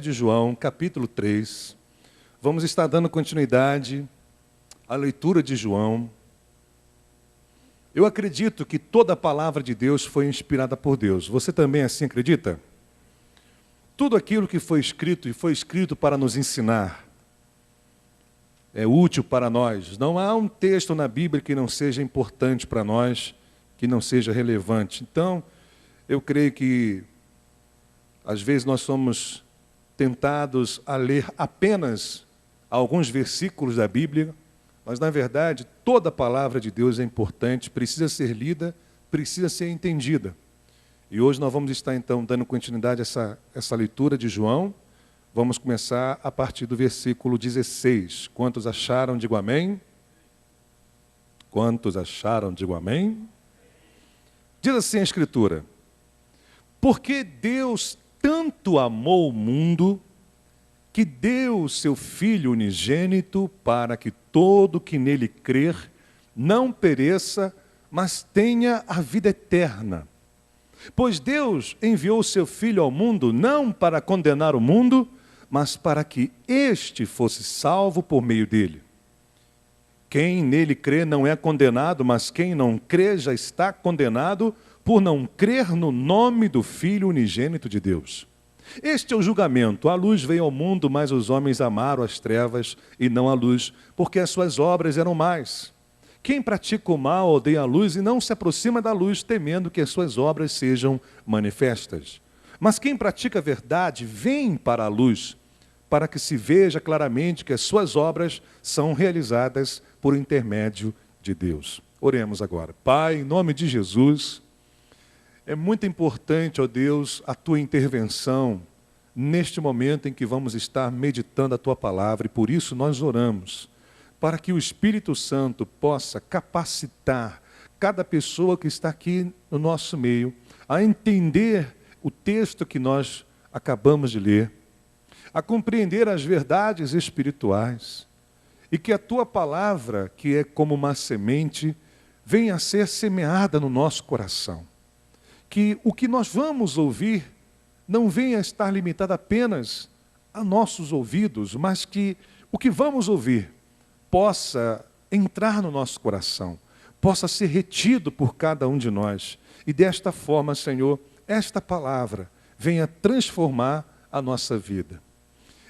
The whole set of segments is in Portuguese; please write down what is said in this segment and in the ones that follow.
De João, capítulo 3. Vamos estar dando continuidade à leitura de João. Eu acredito que toda a palavra de Deus foi inspirada por Deus. Você também assim acredita? Tudo aquilo que foi escrito e foi escrito para nos ensinar é útil para nós. Não há um texto na Bíblia que não seja importante para nós, que não seja relevante. Então, eu creio que às vezes nós somos tentados a ler apenas alguns versículos da Bíblia, mas, na verdade, toda a palavra de Deus é importante, precisa ser lida, precisa ser entendida. E hoje nós vamos estar, então, dando continuidade a essa leitura de João. Vamos começar a partir do versículo 16. Quantos acharam, digo amém? Quantos acharam, digo amém? Diz assim a Escritura: porque Deus tanto amou o mundo, que deu o seu Filho unigênito, para que todo que nele crer não pereça, mas tenha a vida eterna. Pois Deus enviou o seu Filho ao mundo, não para condenar o mundo, mas para que este fosse salvo por meio dele. Quem nele crê não é condenado, mas quem não crê já está condenado, por não crer no nome do Filho unigênito de Deus. Este é o julgamento. A luz veio ao mundo, mas os homens amaram as trevas e não a luz, porque as suas obras eram más. Quem pratica o mal odeia a luz e não se aproxima da luz, temendo que as suas obras sejam manifestas. Mas quem pratica a verdade vem para a luz, para que se veja claramente que as suas obras são realizadas por intermédio de Deus. Oremos agora. Pai, em nome de Jesus, é muito importante, ó Deus, a Tua intervenção neste momento em que vamos estar meditando a Tua palavra, e por isso nós oramos, para que o Espírito Santo possa capacitar cada pessoa que está aqui no nosso meio a entender o texto que nós acabamos de ler, a compreender as verdades espirituais, e que a Tua palavra, que é como uma semente, venha a ser semeada no nosso coração. Que o que nós vamos ouvir não venha a estar limitado apenas a nossos ouvidos, mas que o que vamos ouvir possa entrar no nosso coração, possa ser retido por cada um de nós. E desta forma, Senhor, esta palavra venha transformar a nossa vida.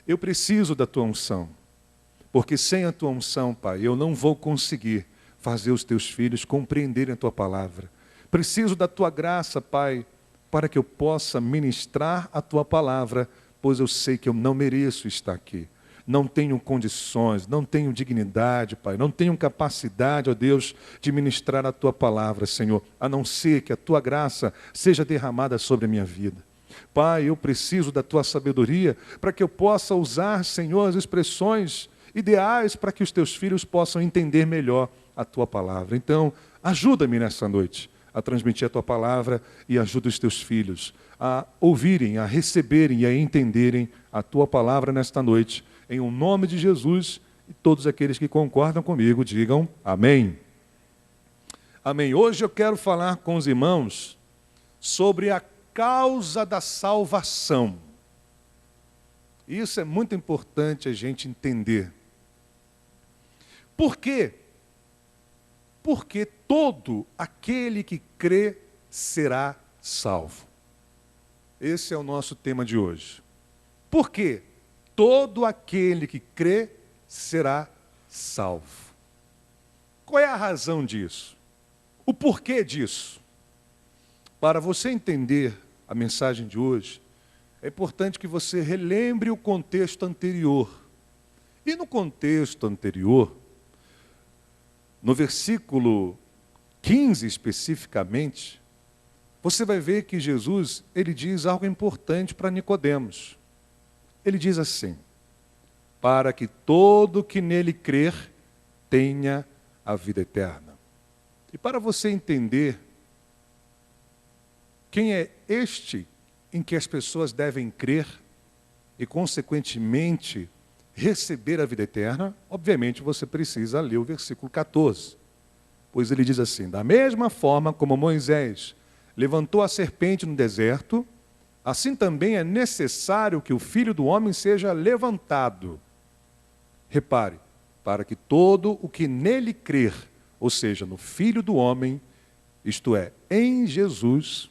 Eu preciso da Tua unção, porque sem a Tua unção, Pai, eu não vou conseguir fazer os Teus filhos compreenderem a Tua palavra. Preciso da Tua graça, Pai, para que eu possa ministrar a Tua palavra, pois eu sei que eu não mereço estar aqui. Não tenho condições, não tenho dignidade, Pai, não tenho capacidade, ó Deus, de ministrar a Tua palavra, Senhor, a não ser que a Tua graça seja derramada sobre a minha vida. Pai, eu preciso da Tua sabedoria para que eu possa usar, Senhor, as expressões ideais para que os Teus filhos possam entender melhor a Tua palavra. Então, ajuda-me nessa noite a transmitir a Tua palavra e ajuda os Teus filhos a ouvirem, a receberem e a entenderem a Tua palavra nesta noite. Em o nome de Jesus, e todos aqueles que concordam comigo, digam amém. Amém. Hoje eu quero falar com os irmãos sobre a causa da salvação. Isso é muito importante a gente entender. Por quê? Porque todo aquele que crê será salvo. Esse é o nosso tema de hoje. Por quê? Todo aquele que crê será salvo. Qual é a razão disso? O porquê disso? Para você entender a mensagem de hoje, é importante que você relembre o contexto anterior. E no contexto anterior, no versículo 15 especificamente, você vai ver que Jesus, ele diz algo importante para Nicodemos. Ele diz assim: para que todo que nele crer tenha a vida eterna. E para você entender quem é este em que as pessoas devem crer e, consequentemente, receber a vida eterna, obviamente você precisa ler o versículo 14. Pois ele diz assim: da mesma forma como Moisés levantou a serpente no deserto, assim também é necessário que o Filho do Homem seja levantado. Repare, para que todo o que nele crer, ou seja, no Filho do Homem, isto é, em Jesus,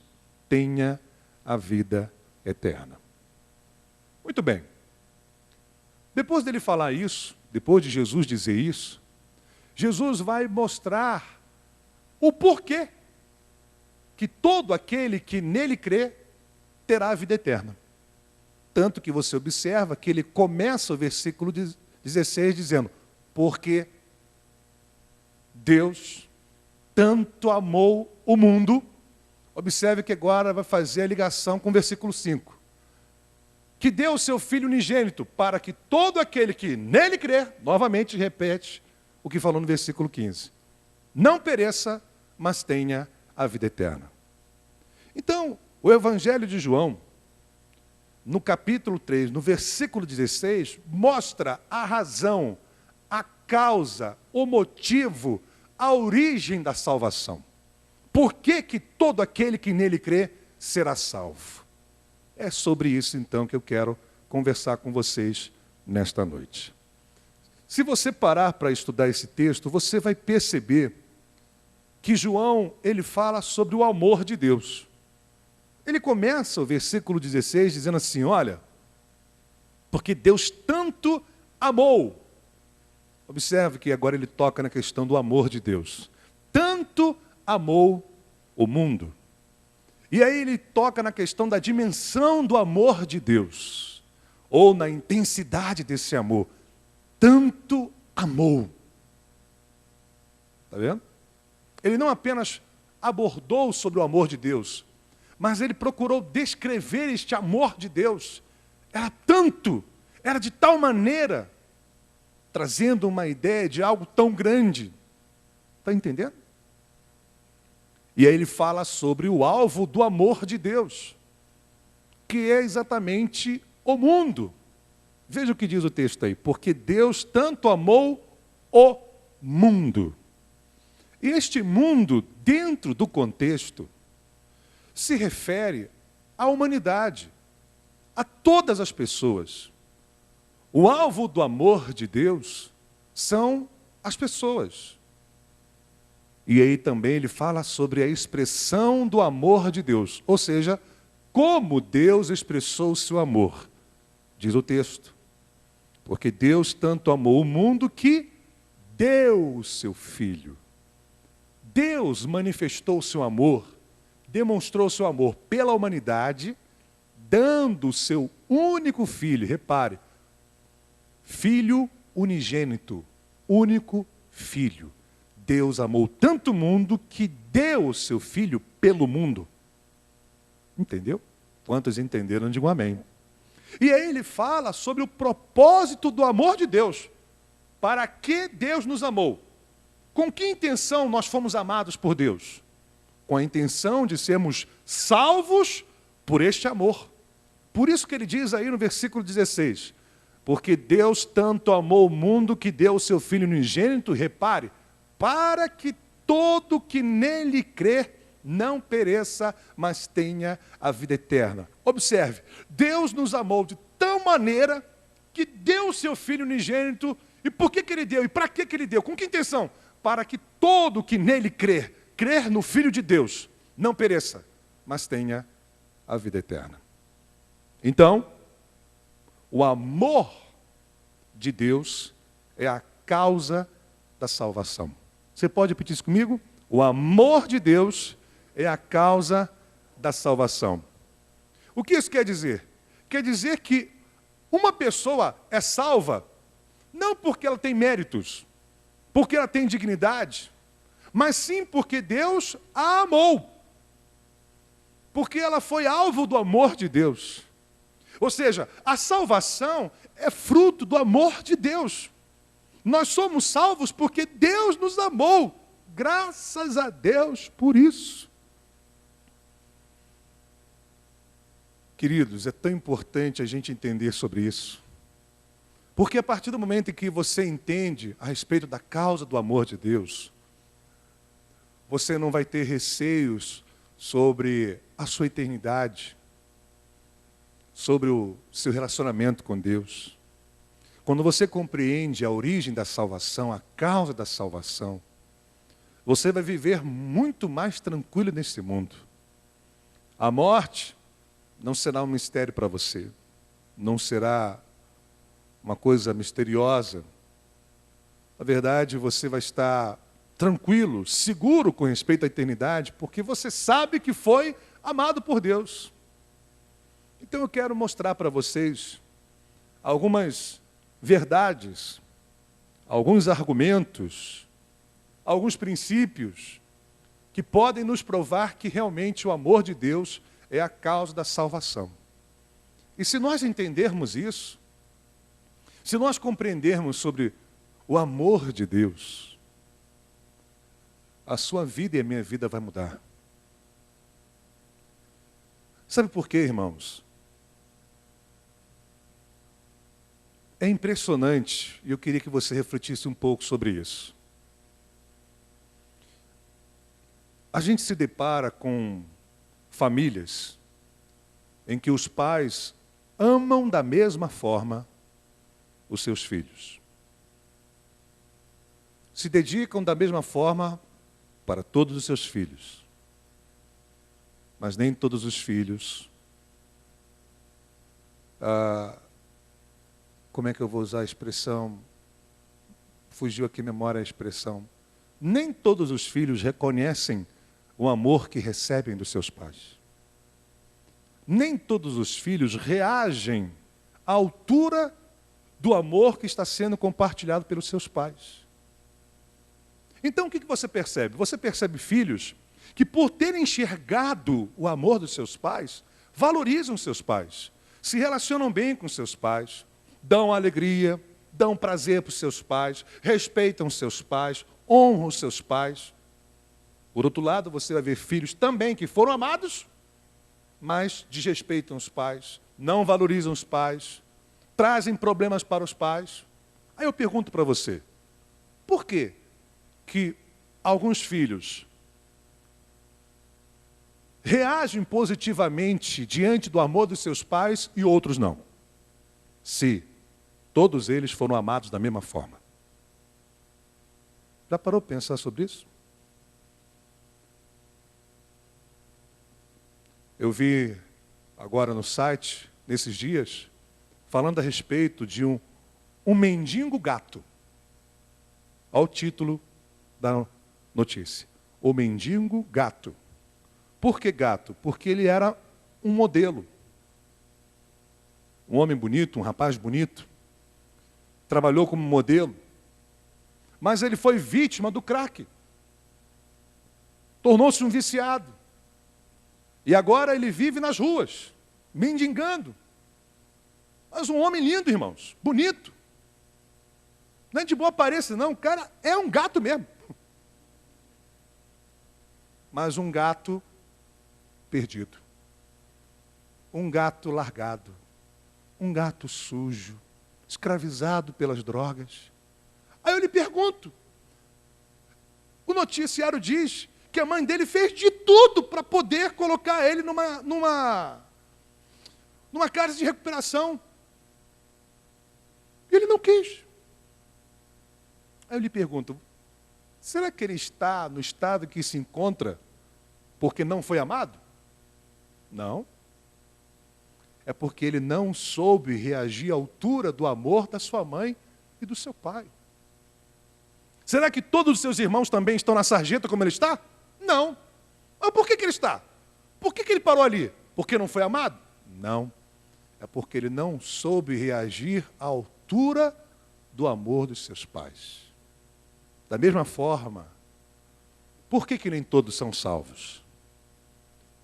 tenha a vida eterna. Muito bem. Depois dele falar isso, depois de Jesus dizer isso, Jesus vai mostrar o porquê que todo aquele que nele crê terá a vida eterna. Tanto que você observa que ele começa o versículo 16 dizendo, porque Deus tanto amou o mundo. Observe que agora vai fazer a ligação com o versículo 5. Que deu o seu Filho unigênito para que todo aquele que nele crer, novamente repete o que falou no versículo 15, não pereça, mas tenha a vida eterna. Então, o Evangelho de João, no capítulo 3, no versículo 16, mostra a razão, a causa, o motivo, a origem da salvação. Por que que todo aquele que nele crê será salvo? É sobre isso, então, que eu quero conversar com vocês nesta noite. Se você parar para estudar esse texto, você vai perceber que João, ele fala sobre o amor de Deus. Ele começa o versículo 16 dizendo assim, olha, porque Deus tanto amou. Observe que agora ele toca na questão do amor de Deus. Tanto amou o mundo. E aí ele toca na questão da dimensão do amor de Deus, ou na intensidade desse amor. Tanto amou. Está vendo? Ele não apenas abordou sobre o amor de Deus, mas ele procurou descrever este amor de Deus. Era tanto, era de tal maneira, trazendo uma ideia de algo tão grande. Está entendendo? E aí ele fala sobre o alvo do amor de Deus, que é exatamente o mundo. Veja o que diz o texto aí. Porque Deus tanto amou o mundo. E este mundo, dentro do contexto, se refere à humanidade, a todas as pessoas. O alvo do amor de Deus são as pessoas. E aí também ele fala sobre a expressão do amor de Deus, ou seja, como Deus expressou o seu amor. Diz o texto, porque Deus tanto amou o mundo que deu o seu Filho. Deus manifestou o seu amor, demonstrou o seu amor pela humanidade, dando o seu único Filho, repare, Filho unigênito, único Filho. Deus amou tanto o mundo que deu o seu Filho pelo mundo. Entendeu? Quantos entenderam, digam amém. E aí ele fala sobre o propósito do amor de Deus. Para que Deus nos amou? Com que intenção nós fomos amados por Deus? Com a intenção de sermos salvos por este amor. Por isso que ele diz aí no versículo 16, porque Deus tanto amou o mundo que deu o seu Filho unigênito, repare, para que todo que nele crê não pereça, mas tenha a vida eterna. Observe, Deus nos amou de tal maneira que deu o seu Filho unigênito. E por que ele deu? E para que ele deu? Com que intenção? Para que todo que nele crer no Filho de Deus, não pereça, mas tenha a vida eterna. Então, o amor de Deus é a causa da salvação. Você pode repetir isso comigo? O amor de Deus é a causa da salvação. O que isso quer dizer? Quer dizer que uma pessoa é salva não porque ela tem méritos, porque ela tem dignidade, mas sim porque Deus a amou. Porque ela foi alvo do amor de Deus. Ou seja, a salvação é fruto do amor de Deus. Nós somos salvos porque Deus nos amou. Graças a Deus por isso. Queridos, é tão importante a gente entender sobre isso. Porque a partir do momento em que você entende a respeito da causa do amor de Deus, você não vai ter receios sobre a sua eternidade. sobre o seu relacionamento com Deus, quando você compreende a origem da salvação, a causa da salvação, você vai viver muito mais tranquilo nesse mundo. A morte não será um mistério para você, não será uma coisa misteriosa. Na verdade, você vai estar tranquilo, seguro com respeito à eternidade, porque você sabe que foi amado por Deus. Então eu quero mostrar para vocês algumas verdades, alguns argumentos, alguns princípios que podem nos provar que realmente o amor de Deus é a causa da salvação. E se nós entendermos isso, se nós compreendermos sobre o amor de Deus, a sua vida e a minha vida vai mudar. Sabe por quê, irmãos? É impressionante, e eu queria que você refletisse um pouco sobre isso. A gente se depara com famílias em que os pais amam da mesma forma os seus filhos. Se dedicam da mesma forma para todos os seus filhos. Mas nem todos os filhos, como é que eu vou usar a expressão? Fugiu aqui a memória a expressão. Nem todos os filhos reconhecem o amor que recebem dos seus pais. Nem todos os filhos reagem à altura do amor que está sendo compartilhado pelos seus pais. Então o que você percebe? Você percebe filhos que, por terem enxergado o amor dos seus pais, valorizam seus pais, se relacionam bem com seus pais, dão alegria, dão prazer para os seus pais, respeitam seus pais, honram os seus pais. Por outro lado, você vai ver filhos também que foram amados, mas desrespeitam os pais, não valorizam os pais, trazem problemas para os pais. Aí eu pergunto para você, por que alguns filhos reagem positivamente diante do amor dos seus pais e outros não? Se todos eles foram amados da mesma forma. Já parou para pensar sobre isso? Eu vi agora no site, nesses dias, falando a respeito de um mendigo gato. Olha o título da notícia. O mendigo gato. Por que gato? Porque ele era um modelo. Um homem bonito, um rapaz bonito. Trabalhou como modelo. Mas ele foi vítima do crack. Tornou-se um viciado. E agora ele vive nas ruas, mendigando. Mas um homem lindo, irmãos, bonito. Não é de boa aparência, não. O cara é um gato mesmo. Mas um gato perdido. Um gato largado. Um gato sujo, escravizado pelas drogas. Aí eu lhe pergunto, o noticiário diz que a mãe dele fez de tudo para poder colocar ele numa casa de recuperação. E ele não quis. Aí eu lhe pergunto, será que ele está no estado que se encontra porque não foi amado? Não. É porque ele não soube reagir à altura do amor da sua mãe e do seu pai. Será que todos os seus irmãos também estão na sarjeta como ele está? Não. Mas por que ele está? Por que ele parou ali? Porque não foi amado? Não. É porque ele não soube reagir à altura do amor dos seus pais. Da mesma forma, por que nem todos são salvos?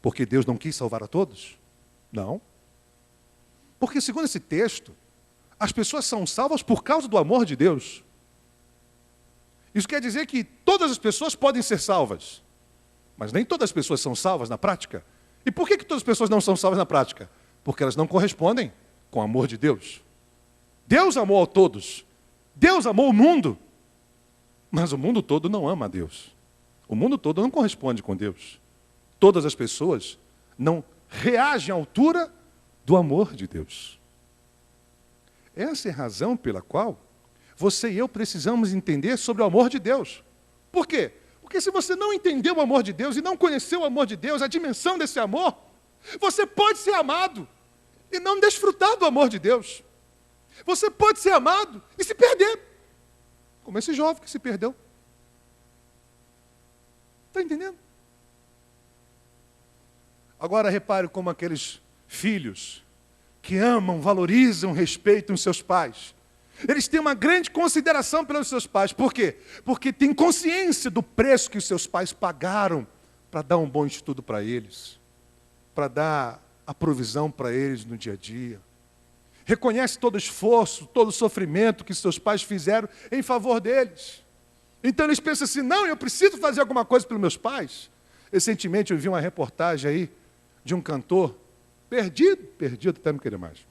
Porque Deus não quis salvar a todos? Não. Porque, segundo esse texto, as pessoas são salvas por causa do amor de Deus. Isso quer dizer que todas as pessoas podem ser salvas, mas nem todas as pessoas são salvas na prática. E por que todas as pessoas não são salvas na prática? Porque elas não correspondem com o amor de Deus. Deus amou a todos. Deus amou o mundo. Mas o mundo todo não ama a Deus. O mundo todo não corresponde com Deus. Todas as pessoas não reagem à altura do amor de Deus. Essa é a razão pela qual você e eu precisamos entender sobre o amor de Deus. Por quê? Porque se você não entendeu o amor de Deus e não conheceu o amor de Deus, a dimensão desse amor, você pode ser amado e não desfrutar do amor de Deus. Você pode ser amado e se perder, como esse jovem que se perdeu. Está entendendo? Agora repare como aqueles filhos que amam, valorizam, respeitam os seus pais. Eles têm uma grande consideração pelos seus pais. Por quê? Porque têm consciência do preço que os seus pais pagaram para dar um bom estudo para eles, para dar a provisão para eles no dia a dia. Reconhece todo o esforço, todo o sofrimento que seus pais fizeram em favor deles. Então eles pensam assim, não, eu preciso fazer alguma coisa pelos meus pais. Recentemente eu vi uma reportagem aí de um cantor, perdido até não querer mais.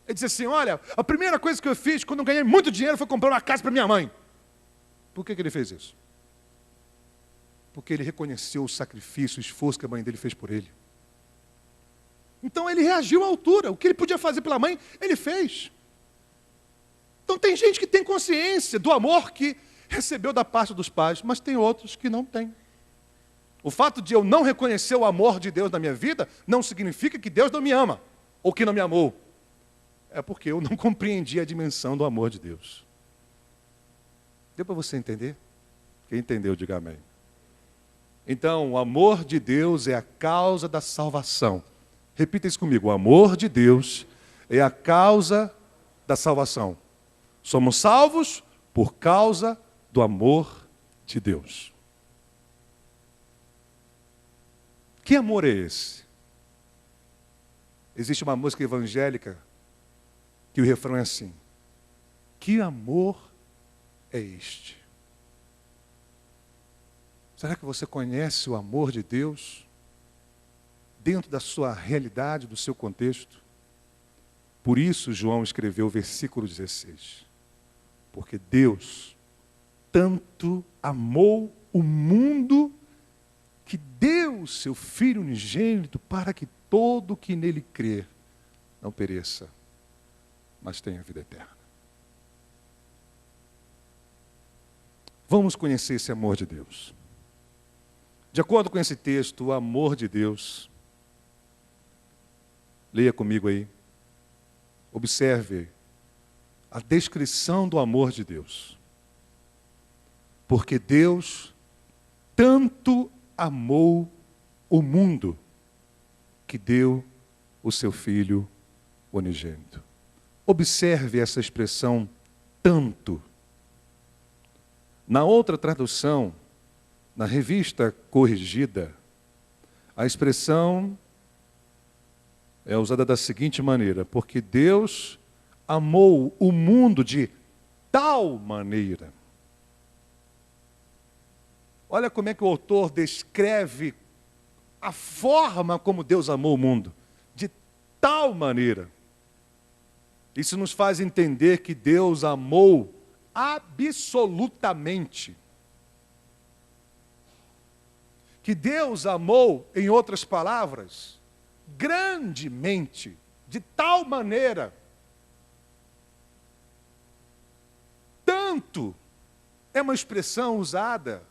Ele disse assim, olha, a primeira coisa que eu fiz quando eu ganhei muito dinheiro foi comprar uma casa para minha mãe. Por que ele fez isso? Porque ele reconheceu o sacrifício, o esforço que a mãe dele fez por ele. Então ele reagiu à altura. O que ele podia fazer pela mãe, ele fez. Então tem gente que tem consciência do amor que recebeu da parte dos pais, mas tem outros que não têm. O fato de eu não reconhecer o amor de Deus na minha vida não significa que Deus não me ama ou que não me amou. É porque eu não compreendi a dimensão do amor de Deus. Deu para você entender? Quem entendeu, diga amém. Então, o amor de Deus é a causa da salvação. Repita isso comigo. O amor de Deus é a causa da salvação. Somos salvos por causa do amor de Deus. Que amor é esse? Existe uma música evangélica que o refrão é assim: que amor é este? Será que você conhece o amor de Deus dentro da sua realidade, do seu contexto? Por isso João escreveu o versículo 16. Porque Deus tanto amou o mundo que deu o seu Filho unigênito para que todo que nele crer não pereça, mas tenha vida eterna. Vamos conhecer esse amor de Deus. De acordo com esse texto, o amor de Deus, leia comigo aí, observe a descrição do amor de Deus. Porque Deus tanto amou o mundo que deu o seu Filho unigênito. Observe essa expressão tanto. Na outra tradução, na revista corrigida, a expressão é usada da seguinte maneira: porque Deus amou o mundo de tal maneira. Olha como é que o autor descreve a forma como Deus amou o mundo. De tal maneira. Isso nos faz entender que Deus amou absolutamente. Que Deus amou, em outras palavras, grandemente, de tal maneira. Tanto é uma expressão usada,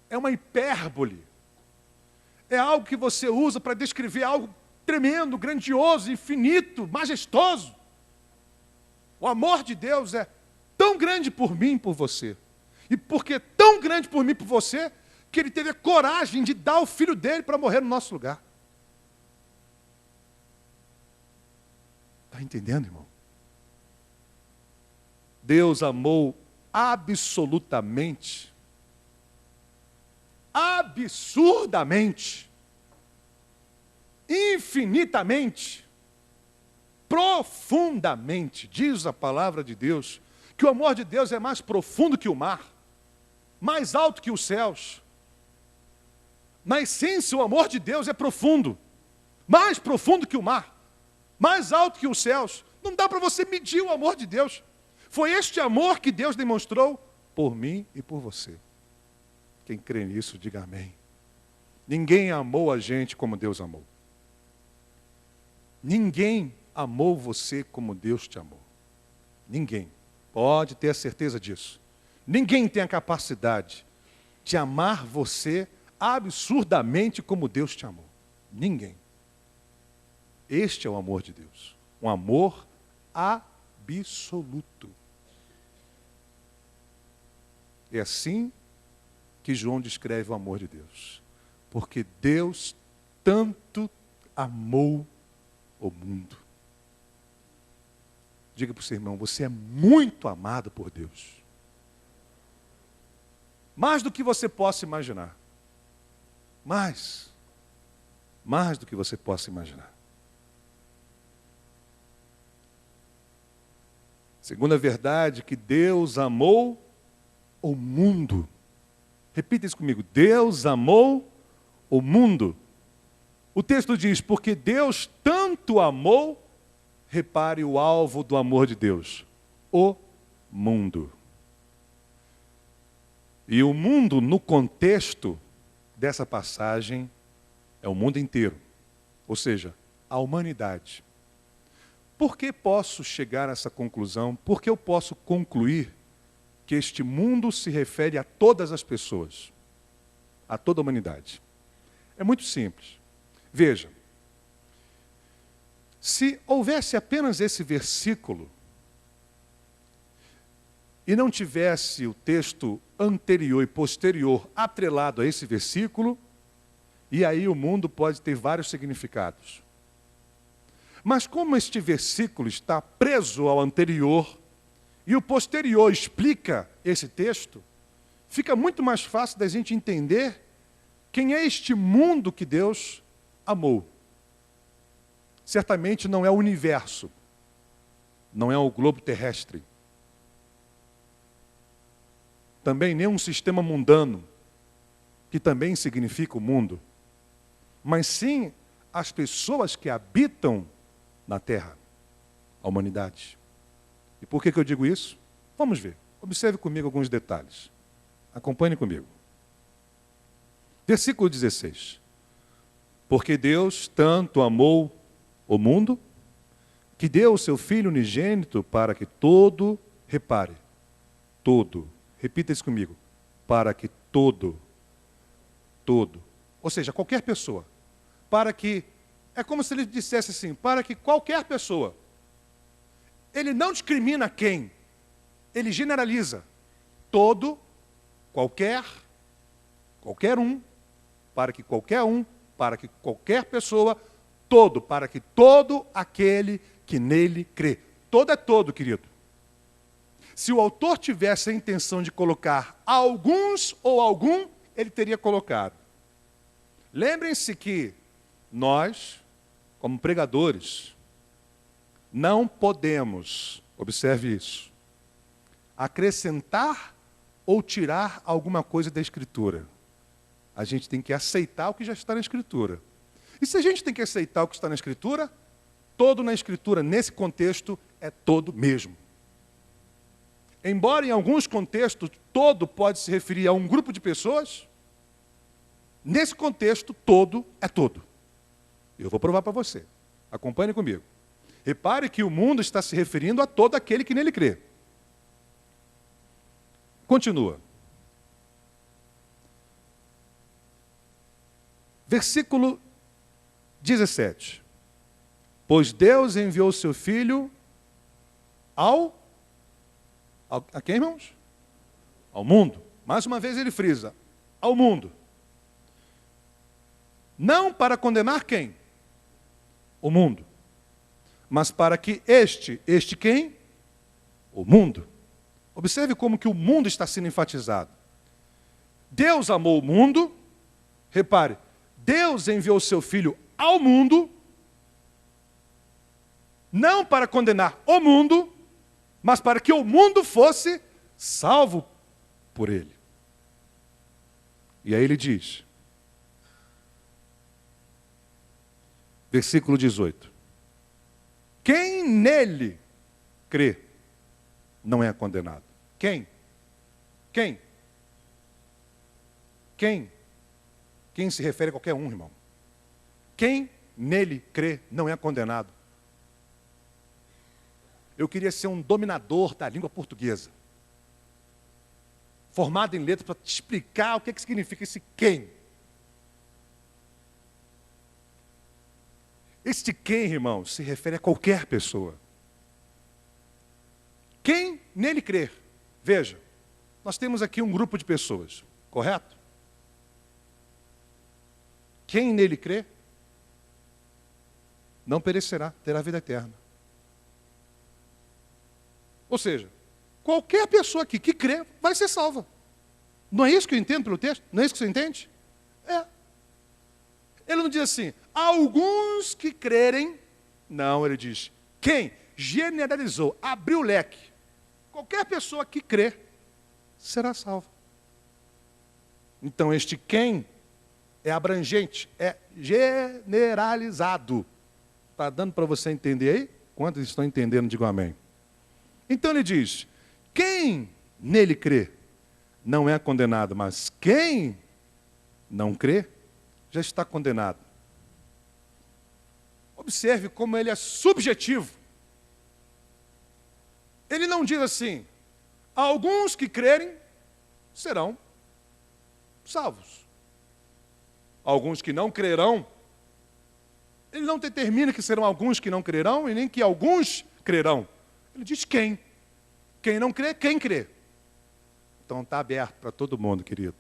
é uma hipérbole, é algo que você usa para descrever algo tremendo, grandioso, infinito, majestoso. O amor de Deus é tão grande por mim e por você. E porque é tão grande por mim e por você, que Ele teve a coragem de dar o Filho dele para morrer no nosso lugar. Está entendendo, irmão? Deus amou absolutamente, absurdamente, infinitamente, profundamente. Diz a palavra de Deus que o amor de Deus é mais profundo que o mar, mais alto que os céus. Na essência, o amor de Deus é profundo, mais profundo que o mar, mais alto que os céus. Não dá para você medir o amor de Deus. Foi este amor que Deus demonstrou por mim e por você. Quem crê nisso, diga amém. Ninguém amou a gente como Deus amou. Ninguém amou você como Deus te amou. Ninguém. Pode ter a certeza disso. Ninguém tem a capacidade de amar você absurdamente como Deus te amou. Ninguém. Este é o amor de Deus. Um amor absoluto. É assim que João descreve o amor de Deus. Porque Deus tanto amou o mundo. Diga para o seu irmão, você é muito amado por Deus. Mais do que você possa imaginar. Mais do que você possa imaginar. Segunda verdade, que Deus amou o mundo. Repita isso comigo. Deus amou o mundo. O texto diz, porque Deus tanto amou, repare o alvo do amor de Deus, o mundo. E o mundo, no contexto dessa passagem, é o mundo inteiro. Ou seja, a humanidade. Por que posso chegar a essa conclusão? Porque eu posso concluir que este mundo se refere a todas as pessoas, a toda a humanidade. É muito simples. Veja, se houvesse apenas esse versículo e não tivesse o texto anterior e posterior atrelado a esse versículo, e aí o mundo pode ter vários significados. Mas como este versículo está preso ao anterior e o posterior explica esse texto, fica muito mais fácil da gente entender quem é este mundo que Deus amou. Certamente não é o universo, não é o globo terrestre, também nem um sistema mundano, que também significa o mundo, mas sim as pessoas que habitam na Terra, a humanidade. E por que eu digo isso? Vamos ver. Observe comigo alguns detalhes. Acompanhe comigo. Versículo 16. Porque Deus tanto amou o mundo, que deu o seu Filho unigênito para que todo, repare, todo, repita isso comigo, para que todo, ou seja, qualquer pessoa, para que, é como se ele dissesse assim, para que qualquer pessoa, ele não discrimina quem, ele generaliza, todo, qualquer um, para que qualquer pessoa, todo, para que todo aquele que nele crê. Todo é todo, querido. Se o autor tivesse a intenção de colocar alguns ou algum, ele teria colocado. Lembrem-se que nós, como pregadores, não podemos, observe isso, acrescentar ou tirar alguma coisa da Escritura. A gente tem que aceitar o que já está na Escritura. E se a gente tem que aceitar o que está na Escritura, todo na Escritura, nesse contexto, é todo mesmo. Embora em alguns contextos, todo pode se referir a um grupo de pessoas, nesse contexto, todo é todo. Eu vou provar para você. Acompanhe comigo. Repare que o mundo está se referindo a todo aquele que nele crê. Continua. Versículo 17. Pois Deus enviou o seu Filho a quem, irmãos? Ao mundo. Mais uma vez ele frisa, ao mundo. Não para condenar quem? O mundo. Mas para que este quem? O mundo. Observe como que o mundo está sendo enfatizado. Deus amou o mundo, repare, Deus enviou o seu Filho ao mundo, não para condenar o mundo, mas para que o mundo fosse salvo por ele. E aí ele diz, versículo 18, quem nele crê não é condenado. Quem? Quem? Quem? Quem se refere a qualquer um, irmão. Quem nele crê não é condenado. Eu queria ser um dominador da língua portuguesa, formado em letras, para te explicar o que significa esse quem. Este quem, irmão, se refere a qualquer pessoa. Quem nele crer. Veja, nós temos aqui um grupo de pessoas, correto? Quem nele crê, não perecerá, terá vida eterna. Ou seja, qualquer pessoa aqui que crê, vai ser salva. Não é isso que eu entendo pelo texto? Não é isso que você entende? É. Ele não diz assim, alguns que crerem. Não, ele diz, quem? Generalizou, abriu o leque. Qualquer pessoa que crê, será salva. Então, este quem é abrangente, é generalizado. Está dando para você entender aí? Quantos estão entendendo, digam amém. Então ele diz, quem nele crê, não é condenado, mas quem não crê, já está condenado. Observe como ele é subjetivo. Ele não diz assim, alguns que crerem serão salvos. Alguns que não crerão, ele não determina que serão alguns que não crerão e nem que alguns crerão. Ele diz quem. Quem não crê, quem crê. Então está aberto para todo mundo, querido.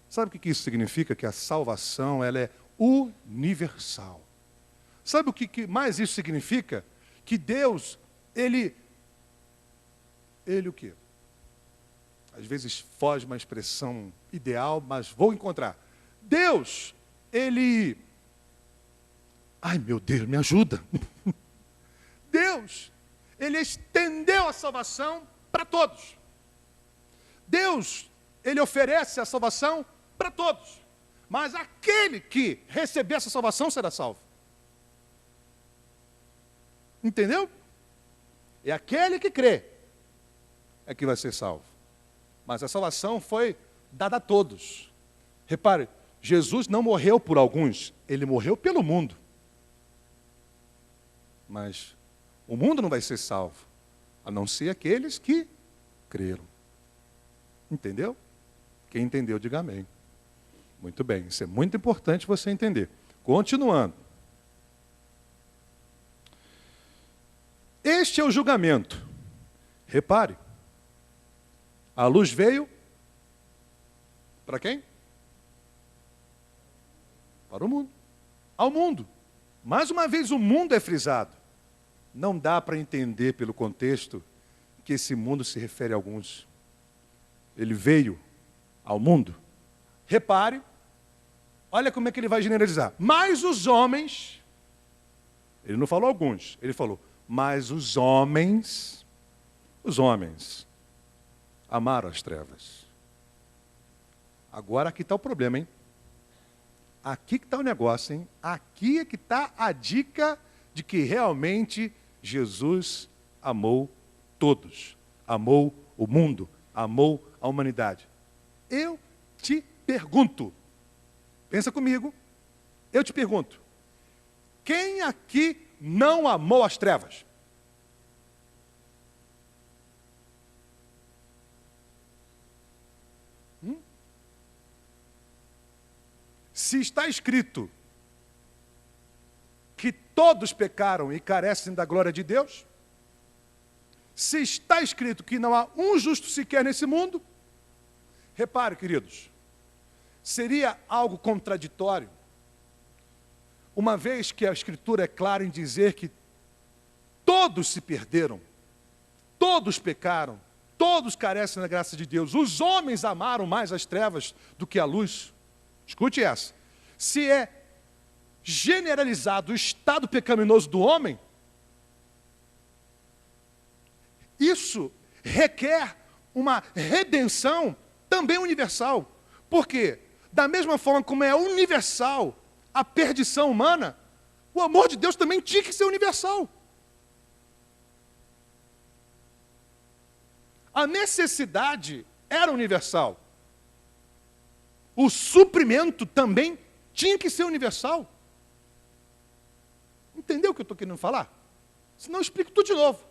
Sabe o que isso significa? Que a salvação ela é universal. Sabe o que mais isso significa? Que Deus, Ele o quê? Às vezes foge uma expressão ideal, mas vou encontrar. Deus, Ele... Ai, meu Deus, me ajuda. Deus, Ele estendeu a salvação para todos. Deus, Ele oferece a salvação para todos. Mas aquele que receber essa salvação será salvo. Entendeu? É aquele que crê é que vai ser salvo. Mas a salvação foi dada a todos. Repare, Jesus não morreu por alguns, Ele morreu pelo mundo. Mas o mundo não vai ser salvo, a não ser aqueles que creram. Entendeu? Quem entendeu, diga amém. Muito bem, isso é muito importante você entender. Continuando. Este é o julgamento. Repare, a luz veio para quem? Para o mundo. Ao mundo. Mais uma vez o mundo é frisado. Não dá para entender pelo contexto que esse mundo se refere a alguns. Ele veio ao mundo. Repare, olha como é que ele vai generalizar. Mas os homens, ele não falou alguns, ele falou, mas os homens amaram as trevas. Agora aqui está o problema, hein? Aqui que está o negócio, hein? Aqui é que está a dica de que realmente Jesus amou todos. Amou o mundo, amou a humanidade. Eu te pergunto, pensa comigo, eu te pergunto, quem aqui não amou as trevas? Se está escrito que todos pecaram e carecem da glória de Deus, se está escrito que não há um justo sequer nesse mundo, repare, queridos, seria algo contraditório, uma vez que a Escritura é clara em dizer que todos se perderam, todos pecaram, todos carecem da graça de Deus, os homens amaram mais as trevas do que a luz. Escute essa. Se é generalizado o estado pecaminoso do homem, isso requer uma redenção também universal. Por quê? Da mesma forma como é universal a perdição humana, o amor de Deus também tinha que ser universal. A necessidade era universal. O suprimento também tinha que ser universal. entendeu o que eu estou querendo falar? Senão eu explico tudo de novo.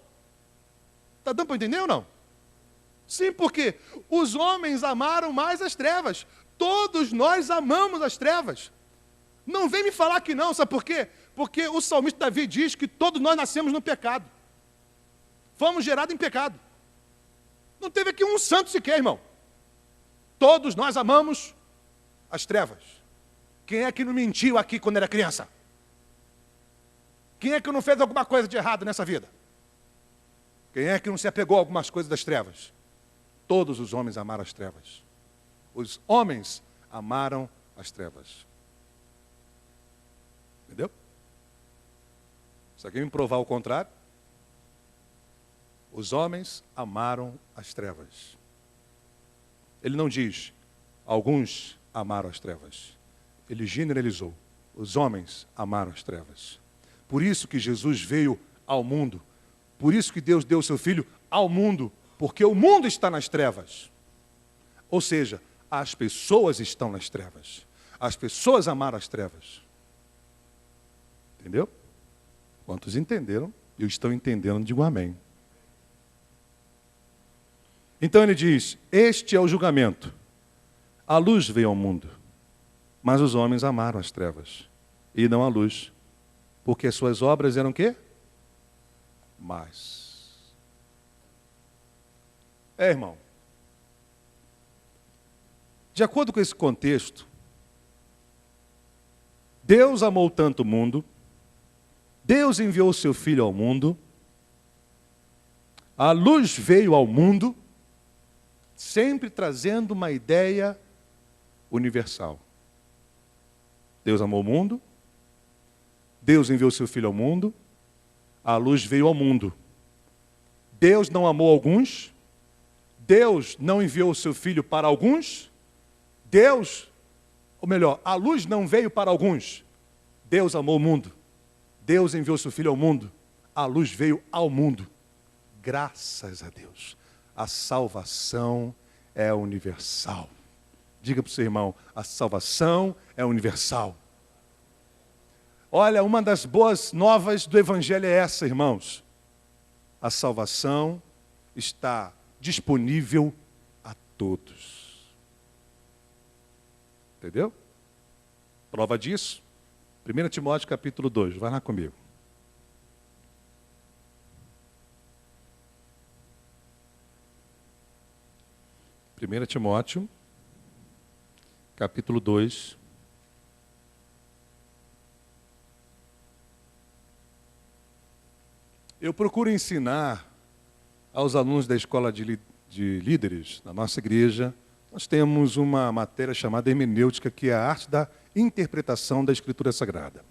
Está dando para entender ou não? Sim, porque os homens amaram mais as trevas. Todos nós amamos as trevas. Não vem me falar que não, sabe por quê? Porque o salmista Davi diz que todos nós nascemos no pecado. Fomos gerados em pecado. Não teve aqui um santo sequer, irmão. Todos nós amamos as trevas. Quem é que não mentiu aqui quando era criança? Quem é que não fez alguma coisa de errado nessa vida? Quem é que não se apegou a algumas coisas das trevas? Todos os homens amaram as trevas. Os homens amaram as trevas. Entendeu? Se alguém me provar o contrário, os homens amaram as trevas. Ele não diz, alguns amaram as trevas. Ele generalizou, os homens amaram as trevas. Por isso que Jesus veio ao mundo. Por isso que Deus deu o seu Filho ao mundo. Porque o mundo está nas trevas. Ou seja, as pessoas estão nas trevas. As pessoas amaram as trevas. Entendeu? Quantos entenderam e estão entendendo, digo amém. Então ele diz, este é o julgamento. A luz veio ao mundo, mas os homens amaram as trevas e não a luz, porque as suas obras eram o quê? Más. Irmão, de acordo com esse contexto, Deus amou tanto o mundo, Deus enviou o seu Filho ao mundo, a luz veio ao mundo, sempre trazendo uma ideia universal. Deus amou o mundo, Deus enviou o seu Filho ao mundo, a luz veio ao mundo. Deus não amou alguns, Deus não enviou o seu Filho para alguns, a luz não veio para alguns, Deus amou o mundo, Deus enviou o seu Filho ao mundo, a luz veio ao mundo. Graças a Deus. A salvação é universal. Diga para o seu irmão, a salvação é universal. Olha, uma das boas novas do Evangelho é essa, irmãos. A salvação está disponível a todos. Entendeu? Prova disso, 1 Timóteo capítulo 2, vai lá comigo. 1 Timóteo, capítulo 2. Eu procuro ensinar aos alunos da escola de líderes da nossa igreja. Nós temos uma matéria chamada hermenêutica, que é a arte da interpretação da Escritura Sagrada.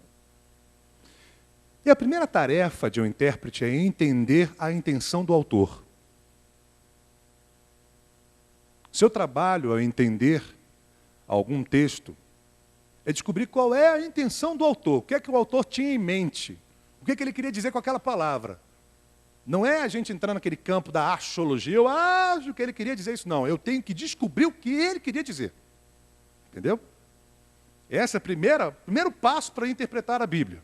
E a primeira tarefa de um intérprete é entender a intenção do autor. Seu trabalho ao entender algum texto é descobrir qual é a intenção do autor, o que é que o autor tinha em mente, o que é que ele queria dizer com aquela palavra. Não é a gente entrar naquele campo da axiologia, eu acho que ele queria dizer isso, não. Eu tenho que descobrir o que ele queria dizer. Entendeu? Esse é o primeiro passo para interpretar a Bíblia.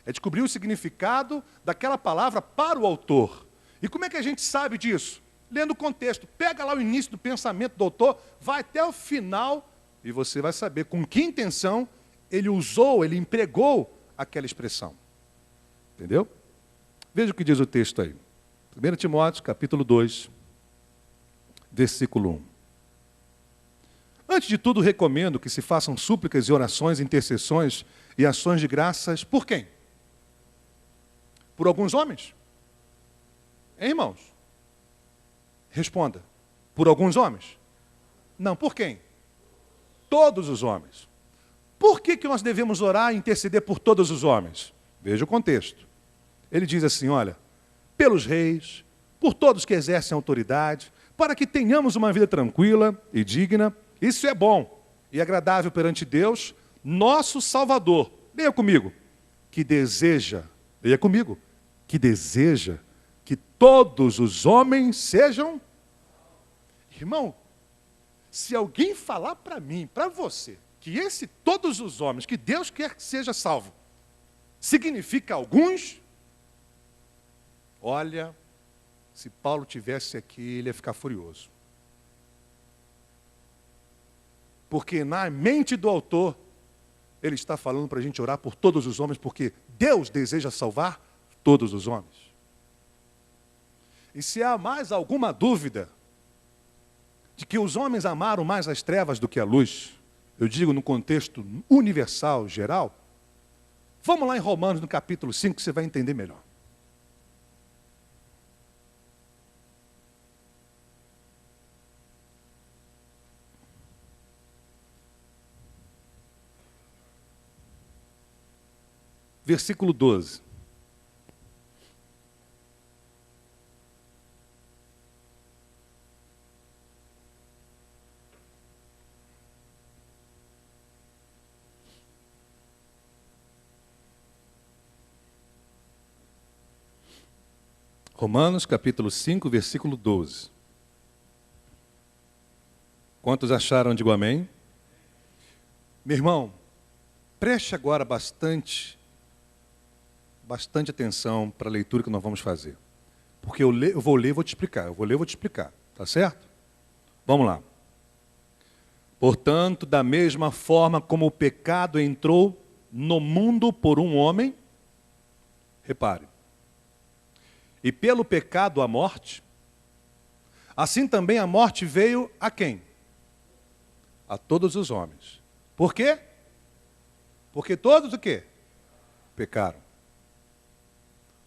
É descobrir o significado daquela palavra para o autor. E como é que a gente sabe disso? Lendo o contexto. Pega lá o início do pensamento do autor, vai até o final e você vai saber com que intenção ele usou, ele empregou aquela expressão. Entendeu? Veja o que diz o texto aí. 1 Timóteo, capítulo 2, versículo 1. Antes de tudo, recomendo que se façam súplicas e orações, intercessões e ações de graças por quem? Por alguns homens? Hein, irmãos? Responda. Por alguns homens? Não, por quem? Todos os homens. Por que nós devemos orar e interceder por todos os homens? Veja o contexto. Ele diz assim, olha, pelos reis, por todos que exercem autoridade, para que tenhamos uma vida tranquila e digna. Isso é bom e agradável perante Deus, nosso Salvador. Leia comigo. Leia comigo. Que deseja que todos os homens sejam... Irmão, se alguém falar para mim, para você, que todos os homens, que Deus quer que seja salvo, significa alguns? Olha, se Paulo tivesse aqui, ele ia ficar furioso. Porque na mente do autor, ele está falando para a gente orar por todos os homens, porque Deus deseja salvar todos os homens. E se há mais alguma dúvida de que os homens amaram mais as trevas do que a luz, eu digo no contexto universal, geral, vamos lá em Romanos, no capítulo 5, que você vai entender melhor. Versículo 12. Romanos, capítulo 5, versículo 12. Quantos acharam? Digo amém. Meu irmão, preste agora bastante atenção para a leitura que nós vamos fazer. Porque eu vou ler e vou te explicar. Eu vou ler e vou te explicar. Tá certo? Vamos lá. Portanto, da mesma forma como o pecado entrou no mundo por um homem, repare, e pelo pecado a morte, assim também a morte veio a quem? A todos os homens. Por quê? Porque todos o quê? Pecaram.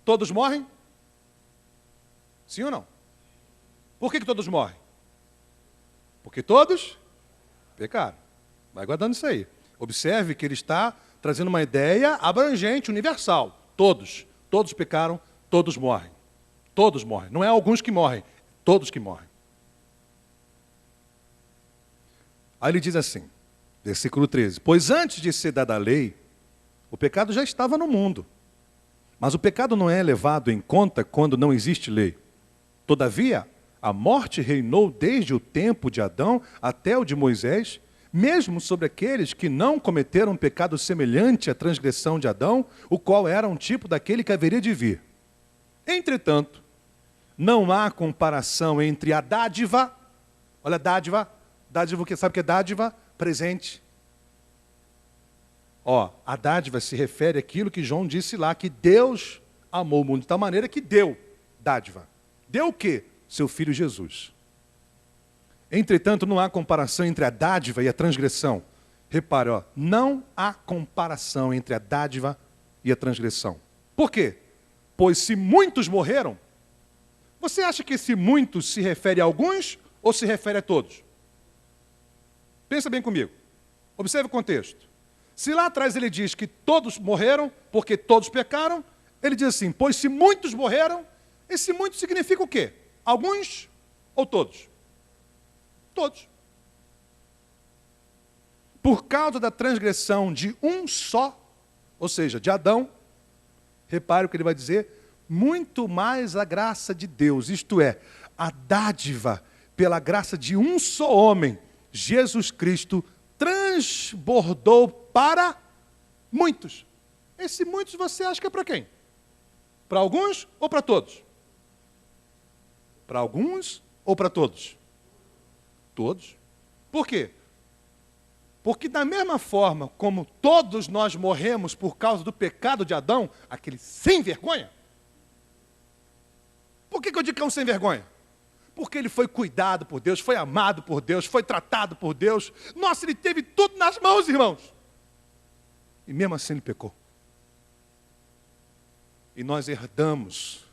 Todos morrem? Sim ou não? Por que todos morrem? Porque todos pecaram. Vai guardando isso aí. Observe que ele está trazendo uma ideia abrangente, universal. Todos pecaram, todos morrem. Todos morrem. Não é alguns que morrem, todos que morrem. Aí ele diz assim, versículo 13: pois antes de ser dada a lei, o pecado já estava no mundo. Mas o pecado não é levado em conta quando não existe lei. Todavia, a morte reinou desde o tempo de Adão até o de Moisés, mesmo sobre aqueles que não cometeram um pecado semelhante à transgressão de Adão, o qual era um tipo daquele que haveria de vir. Entretanto, não há comparação entre a dádiva, olha a dádiva, sabe o que é dádiva? Presente. A dádiva se refere àquilo que João disse lá, que Deus amou o mundo de tal maneira que deu dádiva. Deu o quê? Seu Filho Jesus. Entretanto, não há comparação entre a dádiva e a transgressão. Repare, não há comparação entre a dádiva e a transgressão. Por quê? Pois se muitos morreram, você acha que esse muitos se refere a alguns ou se refere a todos? Pensa bem comigo. Observe o contexto. Se lá atrás ele diz que todos morreram porque todos pecaram, ele diz assim, pois se muitos morreram, esse muitos significa o quê? Alguns ou todos? Todos. Por causa da transgressão de um só, ou seja, de Adão, repare o que ele vai dizer, muito mais a graça de Deus, isto é, a dádiva pela graça de um só homem, Jesus Cristo, transbordou para muitos. Esse muitos você acha que é para quem? Para alguns ou para todos? Para alguns ou para todos? Todos. Por quê? Porque da mesma forma como todos nós morremos por causa do pecado de Adão, aquele sem vergonha. Por que eu digo que é um sem vergonha? Porque ele foi cuidado por Deus, foi amado por Deus, foi tratado por Deus. Nossa, ele teve tudo nas mãos, irmãos. E mesmo assim ele pecou. E nós herdamos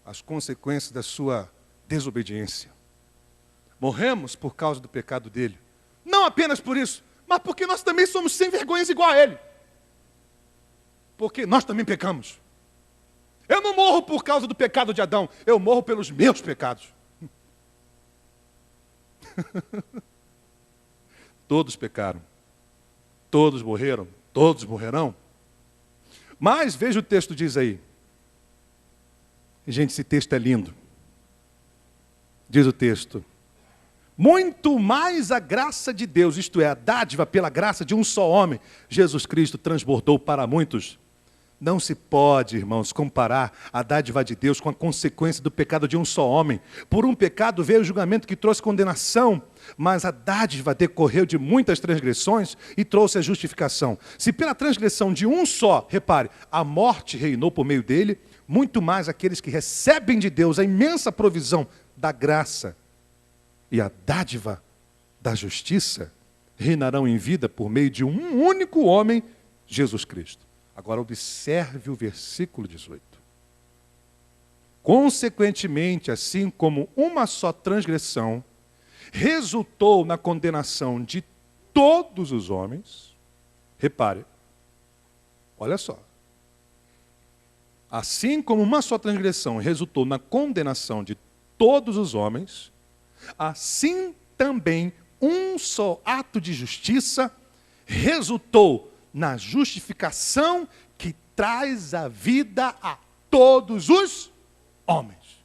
as consequências da sua desobediência. Morremos por causa do pecado dele. Não apenas por isso, mas porque nós também somos sem vergonhas igual a ele. Porque nós também pecamos. Eu não morro por causa do pecado de Adão, eu morro pelos meus pecados. Todos pecaram. Todos morreram. Todos morrerão. Mas veja o texto diz aí. Gente, esse texto é lindo. Diz o texto. Muito mais a graça de Deus, isto é, a dádiva pela graça de um só homem, Jesus Cristo, transbordou para muitos. Não se pode, irmãos, comparar a dádiva de Deus com a consequência do pecado de um só homem. Por um pecado veio o julgamento que trouxe condenação, mas a dádiva decorreu de muitas transgressões e trouxe a justificação. Se pela transgressão de um só, repare, a morte reinou por meio dele, muito mais aqueles que recebem de Deus a imensa provisão da graça e a dádiva da justiça reinarão em vida por meio de um único homem, Jesus Cristo. Agora observe o versículo 18. Consequentemente, assim como uma só transgressão resultou na condenação de todos os homens, repare, olha só. Assim como uma só transgressão resultou na condenação de todos os homens, assim também um só ato de justiça resultou na justificação que traz a vida a todos os homens.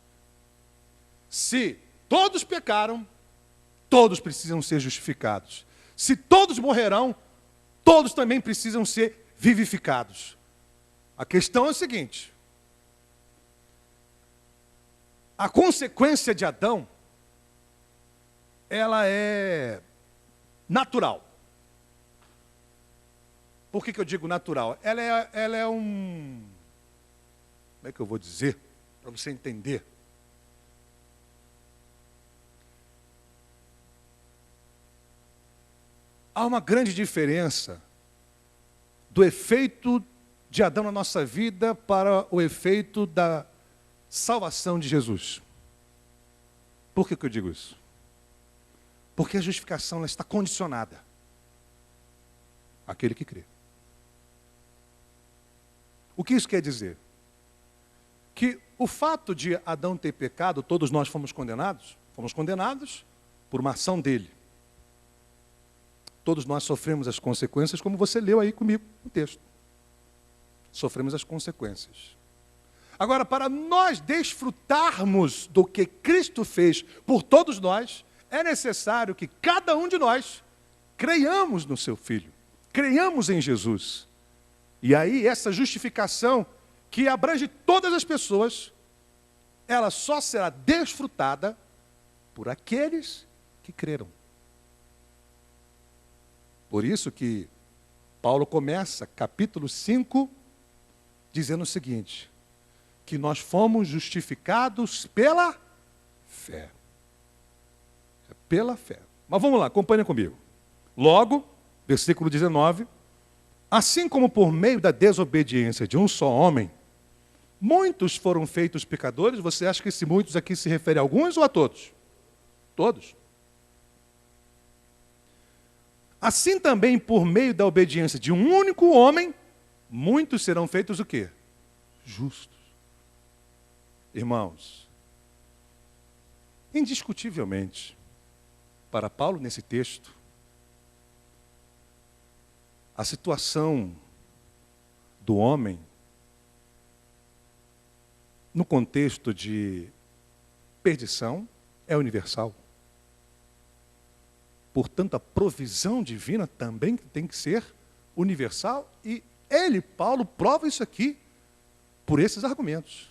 Se todos pecaram, todos precisam ser justificados. Se todos morrerão, todos também precisam ser vivificados. A questão é a seguinte: a consequência de Adão, ela é natural. Por que eu digo natural? Ela é um... Como é que eu vou dizer? Para você entender. Há uma grande diferença do efeito de Adão na nossa vida para o efeito da salvação de Jesus. Por que eu digo isso? Porque a justificação ela está condicionada àquele que crê. O que isso quer dizer? Que o fato de Adão ter pecado, todos nós fomos condenados por uma ação dele. Todos nós sofremos as consequências, como você leu aí comigo no texto. Sofremos as consequências. Agora, para nós desfrutarmos do que Cristo fez por todos nós, é necessário que cada um de nós creiamos no seu Filho, creiamos em Jesus. E aí, essa justificação, que abrange todas as pessoas, ela só será desfrutada por aqueles que creram. Por isso que Paulo começa, capítulo 5, dizendo o seguinte: que nós fomos justificados pela fé. É pela fé. Mas vamos lá, acompanha comigo. Logo, versículo 19, assim como por meio da desobediência de um só homem, muitos foram feitos pecadores. Você acha que esse muitos aqui se refere a alguns ou a todos? Todos. Assim também por meio da obediência de um único homem, muitos serão feitos o quê? Justos. Irmãos, indiscutivelmente, para Paulo nesse texto, a situação do homem, no contexto de perdição, é universal. Portanto, a provisão divina também tem que ser universal, e ele, Paulo, prova isso aqui por esses argumentos.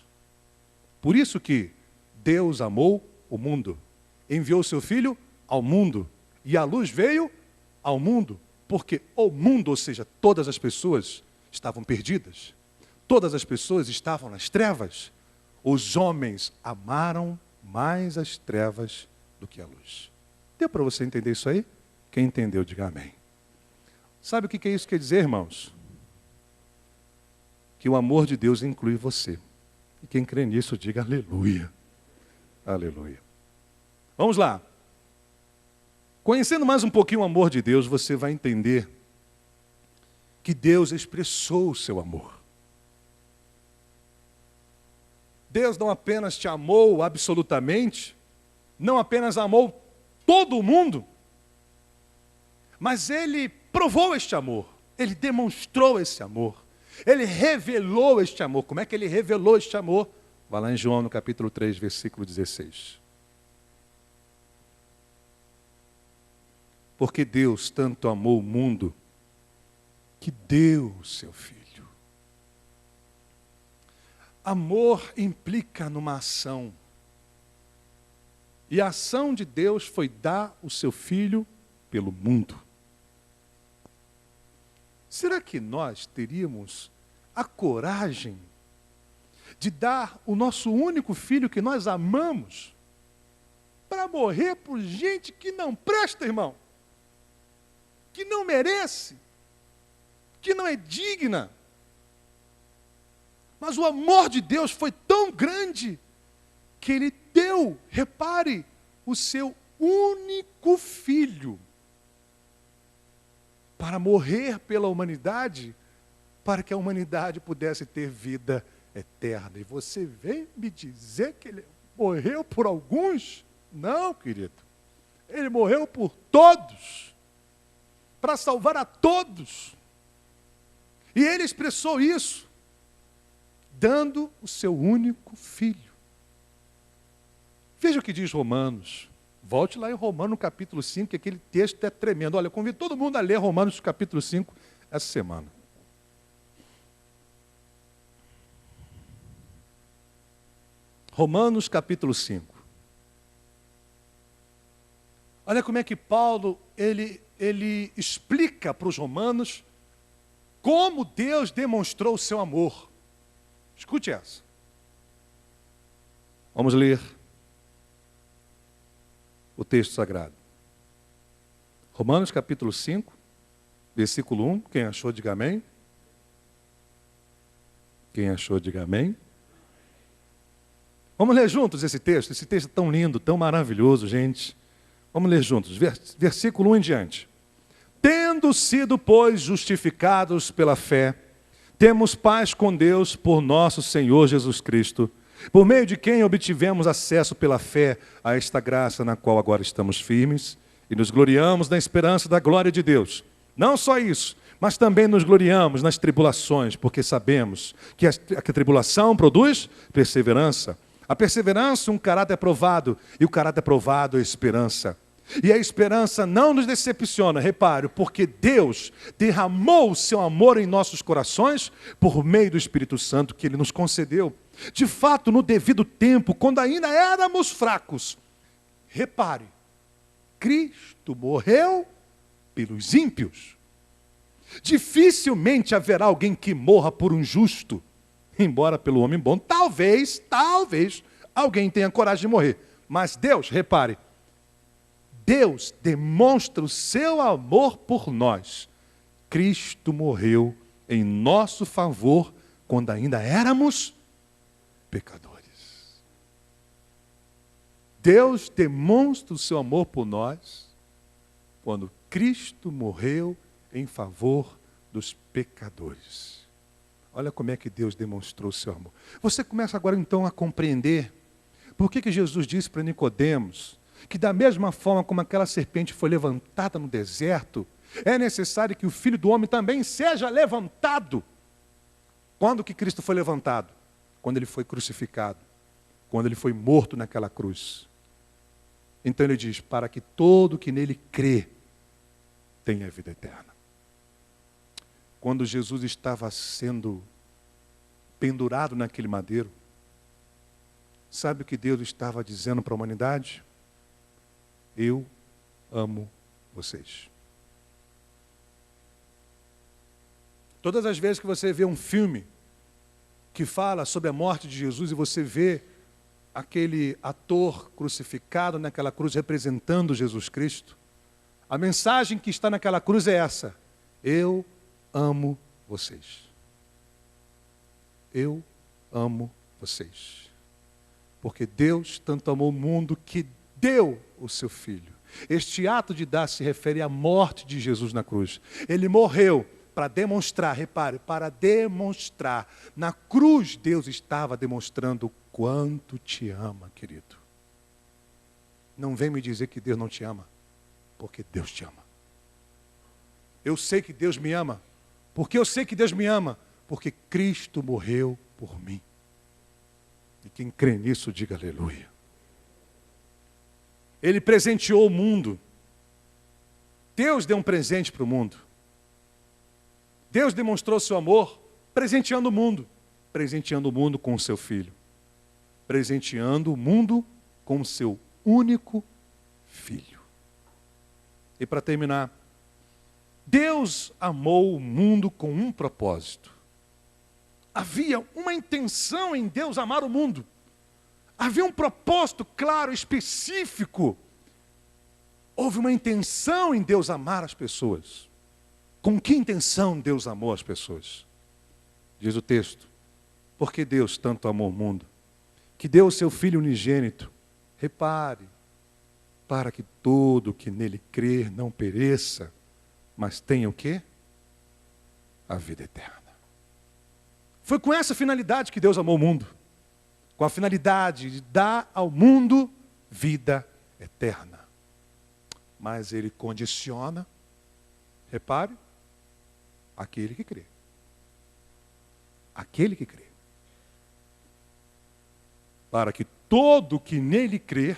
Por isso que Deus amou o mundo, enviou o seu Filho ao mundo, e a luz veio ao mundo, porque o mundo, ou seja, todas as pessoas estavam perdidas, todas as pessoas estavam nas trevas. Os homens amaram mais as trevas do que a luz. Deu para você entender isso aí? Quem entendeu, diga amém. Sabe o que isso quer dizer, irmãos? Que o amor de Deus inclui você. E quem crê nisso, diga aleluia. Aleluia. Vamos lá. Conhecendo mais um pouquinho o amor de Deus, você vai entender que Deus expressou o seu amor. Deus não apenas te amou absolutamente, não apenas amou todo mundo, mas Ele provou este amor, Ele demonstrou esse amor, Ele revelou este amor. Como é que Ele revelou este amor? Vai lá em João, no capítulo 3, versículo 16. Porque Deus tanto amou o mundo, que deu o seu Filho. Amor implica numa ação. E a ação de Deus foi dar o seu Filho pelo mundo. Será que nós teríamos a coragem de dar o nosso único filho que nós amamos para morrer por gente que não presta, irmão? Que não merece, que não é digna? Mas o amor de Deus foi tão grande que Ele deu, repare, o seu único filho para morrer pela humanidade, para que a humanidade pudesse ter vida eterna. E você vem me dizer que Ele morreu por alguns? Não, querido. Ele morreu por todos, para salvar a todos. E Ele expressou isso, dando o seu único filho. Veja o que diz Romanos. Volte lá em Romanos, capítulo 5, que aquele texto é tremendo. Olha, eu convido todo mundo a ler Romanos, capítulo 5, essa semana. Romanos, capítulo 5. Olha como é que Paulo, ele explica para os romanos como Deus demonstrou o seu amor. Escute essa. Vamos ler o texto sagrado. Romanos capítulo 5, versículo 1. Quem achou, diga amém. Quem achou, diga amém. Vamos ler juntos esse texto. Esse texto é tão lindo, tão maravilhoso, gente. Vamos ler juntos. Versículo 1 em diante. Tendo sido, pois, justificados pela fé, temos paz com Deus por nosso Senhor Jesus Cristo, por meio de quem obtivemos acesso pela fé a esta graça na qual agora estamos firmes e nos gloriamos na esperança da glória de Deus. Não só isso, mas também nos gloriamos nas tribulações, porque sabemos que a tribulação produz perseverança. A perseverança, um caráter provado, e o caráter provado é esperança. E a esperança não nos decepciona, repare, porque Deus derramou o seu amor em nossos corações por meio do Espírito Santo que Ele nos concedeu. De fato, no devido tempo, quando ainda éramos fracos, repare, Cristo morreu pelos ímpios. Dificilmente haverá alguém que morra por um justo, embora pelo homem bom, talvez alguém tenha coragem de morrer. Mas Deus, repare, Deus demonstra o seu amor por nós. Cristo morreu em nosso favor quando ainda éramos pecadores. Deus demonstra o seu amor por nós quando Cristo morreu em favor dos pecadores. Olha como é que Deus demonstrou o seu amor. Você começa agora então a compreender por que Jesus disse para Nicodemos que da mesma forma como aquela serpente foi levantada no deserto, é necessário que o Filho do Homem também seja levantado. Quando que Cristo foi levantado? Quando Ele foi crucificado, quando Ele foi morto naquela cruz. Então Ele diz, para que todo que nele crê tenha vida eterna. Quando Jesus estava sendo pendurado naquele madeiro, sabe o que Deus estava dizendo para a humanidade? Eu amo vocês. Todas as vezes que você vê um filme que fala sobre a morte de Jesus e você vê aquele ator crucificado naquela cruz representando Jesus Cristo, a mensagem que está naquela cruz é essa: eu amo vocês. Eu amo vocês. Porque Deus tanto amou o mundo que deu o seu Filho. Este ato de dar se refere à morte de Jesus na cruz. Ele morreu para demonstrar, repare, para demonstrar. Na cruz Deus estava demonstrando o quanto te ama, querido. Não vem me dizer que Deus não te ama, porque Deus te ama. Eu sei que Deus me ama, porque eu sei que Deus me ama, porque Cristo morreu por mim. E quem crê nisso, diga aleluia. Ele presenteou o mundo. Deus deu um presente para o mundo. Deus demonstrou seu amor presenteando o mundo. presenteando o mundo com o seu filho. Presenteando o mundo com o seu único filho. E para terminar, Deus amou o mundo com um propósito. Havia uma intenção em Deus amar o mundo. Havia um propósito claro, específico. Houve uma intenção em Deus amar as pessoas. Com que intenção Deus amou as pessoas? Diz o texto: porque Deus tanto amou o mundo, que deu o seu Filho unigênito, repare, para que todo que nele crer não pereça, mas tenha o quê? A vida eterna. Foi com essa finalidade que Deus amou o mundo. Com a finalidade de dar ao mundo vida eterna. Mas ele condiciona, repare, aquele que crê. Aquele que crê. Para que todo que nele crer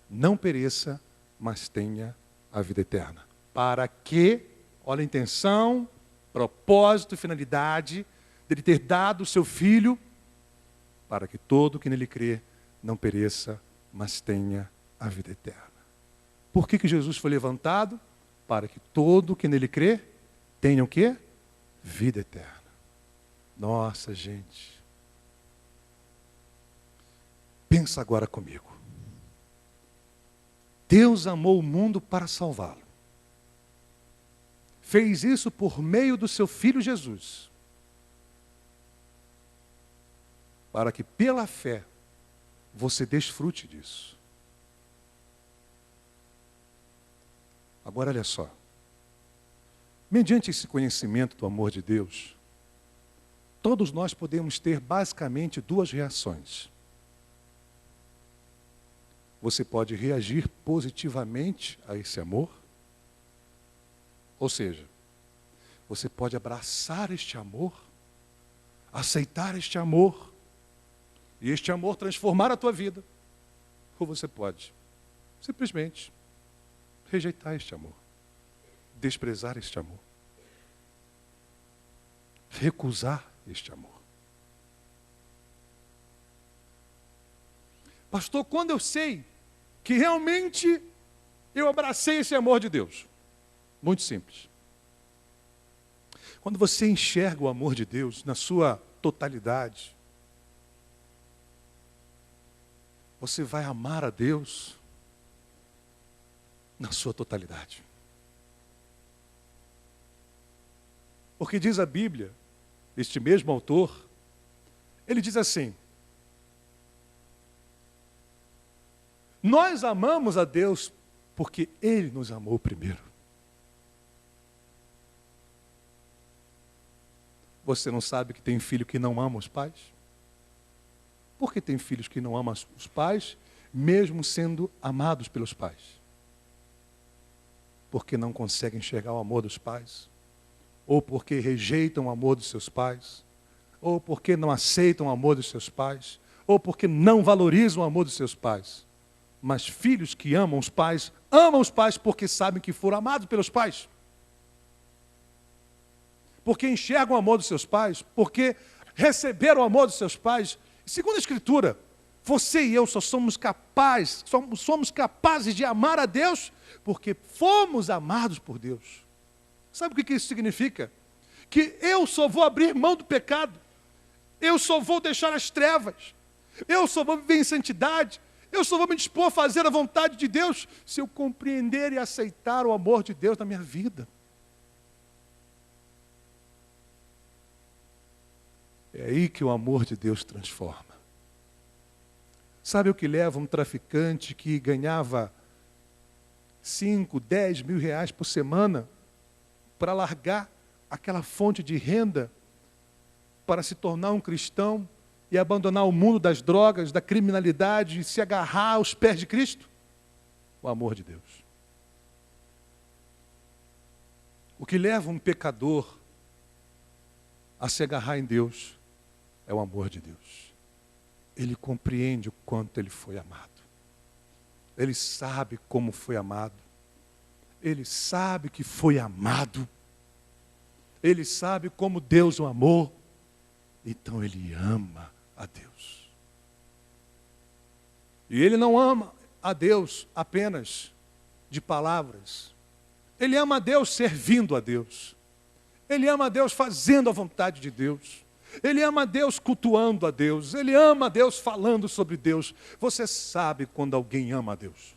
não pereça, mas tenha a vida eterna. Para que, olha a intenção, propósito, finalidade dele ter dado o seu Filho, para que todo que nele crê não pereça, mas tenha a vida eterna. Por que Jesus foi levantado? Para que todo que nele crê tenha o quê? Vida eterna. Nossa, gente. Pensa agora comigo. Deus amou o mundo para salvá-lo. Fez isso por meio do seu Filho Jesus. Para que pela fé você desfrute disso. Agora olha só. Mediante esse conhecimento do amor de Deus, todos nós podemos ter basicamente duas reações. Você pode reagir positivamente a esse amor, ou seja, você pode abraçar este amor, aceitar este amor, e este amor transformar a tua vida. Ou você pode simplesmente rejeitar este amor, desprezar este amor, recusar este amor. Pastor, quando eu sei que realmente eu abracei esse amor de Deus? Muito simples. Quando você enxerga o amor de Deus na sua totalidade, você vai amar a Deus na sua totalidade. Porque diz a Bíblia, este mesmo autor, ele diz assim: nós amamos a Deus porque Ele nos amou primeiro. Você não sabe que tem filho que não ama os pais? Por que tem filhos que não amam os pais, mesmo sendo amados pelos pais? Porque não conseguem enxergar o amor dos pais, ou porque rejeitam o amor dos seus pais, ou porque não aceitam o amor dos seus pais, ou porque não valorizam o amor dos seus pais. Mas filhos que amam os pais porque sabem que foram amados pelos pais. Porque enxergam o amor dos seus pais, porque receberam o amor dos seus pais. Segundo a Escritura, você e eu só somos capazes de amar a Deus porque fomos amados por Deus. Sabe o que isso significa? Que eu só vou abrir mão do pecado, eu só vou deixar as trevas, eu só vou viver em santidade, eu só vou me dispor a fazer a vontade de Deus se eu compreender e aceitar o amor de Deus na minha vida. É aí que o amor de Deus transforma. Sabe o que leva um traficante que ganhava 5, 10 mil reais por semana para largar aquela fonte de renda para se tornar um cristão e abandonar o mundo das drogas, da criminalidade e se agarrar aos pés de Cristo? O amor de Deus. O que leva um pecador a se agarrar em Deus é o amor de Deus. Ele compreende o quanto ele foi amado. Ele sabe como foi amado. Ele sabe que foi amado. Ele sabe como Deus o amou. então ele ama a Deus. E ele não ama a Deus apenas de palavras. Ele ama a Deus servindo a Deus. Ele ama a Deus fazendo a vontade de Deus. Ele ama a Deus cultuando a Deus. Ele ama a Deus falando sobre Deus. Você sabe quando alguém ama a Deus?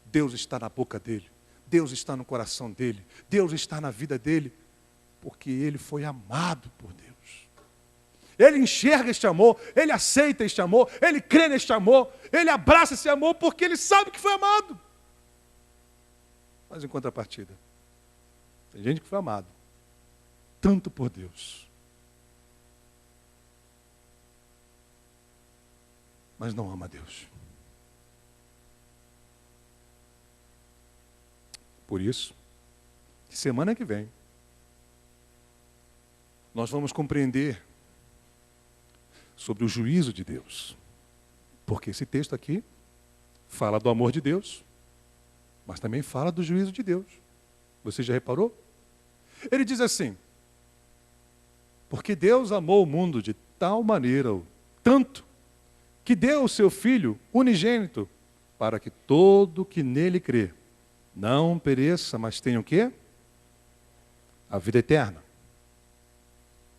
Deus está na boca dele. Deus está no coração dele. Deus está na vida dele. Porque ele foi amado por Deus. Ele enxerga este amor. Ele aceita este amor. Ele crê neste amor. Ele abraça esse amor porque ele sabe que foi amado. Mas em contrapartida, tem gente que foi amado tanto por Deus, mas não ama a Deus. Por isso, que semana que vem, nós vamos compreender sobre o juízo de Deus. Porque esse texto aqui fala do amor de Deus, mas também fala do juízo de Deus. Você já reparou? Ele diz assim: porque Deus amou o mundo de tal maneira, tanto, que deu o seu Filho unigênito, para que todo que nele crê não pereça, mas tenha o quê? A vida eterna.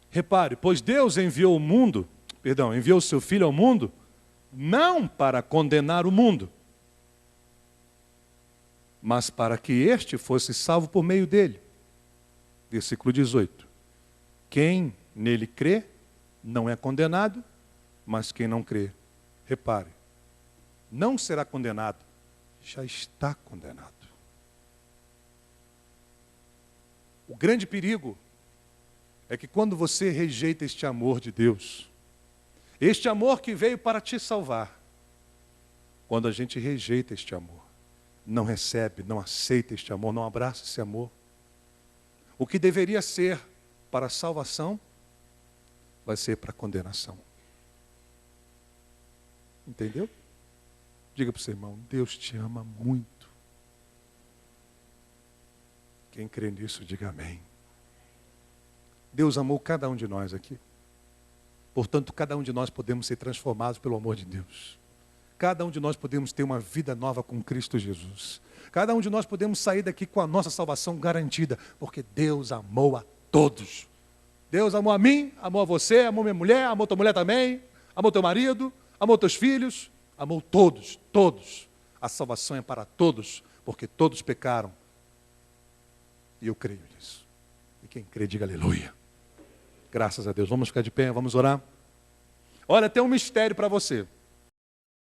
Repare, pois Deus enviou o seu Filho ao mundo, não para condenar o mundo, mas para que este fosse salvo por meio dele. Versículo 18. Quem nele crê não é condenado, mas quem não crê, repare, não será condenado, já está condenado. O grande perigo é que quando você rejeita este amor de Deus, este amor que veio para te salvar, quando a gente rejeita este amor, não recebe, não aceita este amor, não abraça esse amor, o que deveria ser para a salvação, vai ser para a condenação. Entendeu? Diga para o seu irmão, Deus te ama muito. Quem crê nisso, diga amém. Deus amou cada um de nós aqui. Portanto, cada um de nós podemos ser transformados pelo amor de Deus. Cada um de nós podemos ter uma vida nova com Cristo Jesus. Cada um de nós podemos sair daqui com a nossa salvação garantida, porque Deus amou a todos. Deus amou a mim, amou a você, amou minha mulher, amou tua mulher também, amou teu marido, amou teus filhos, amou todos, todos. A salvação é para todos, porque todos pecaram. E eu creio nisso. E quem crê, diga aleluia. Graças a Deus. Vamos ficar de pé, vamos orar. Olha, tem um mistério para você.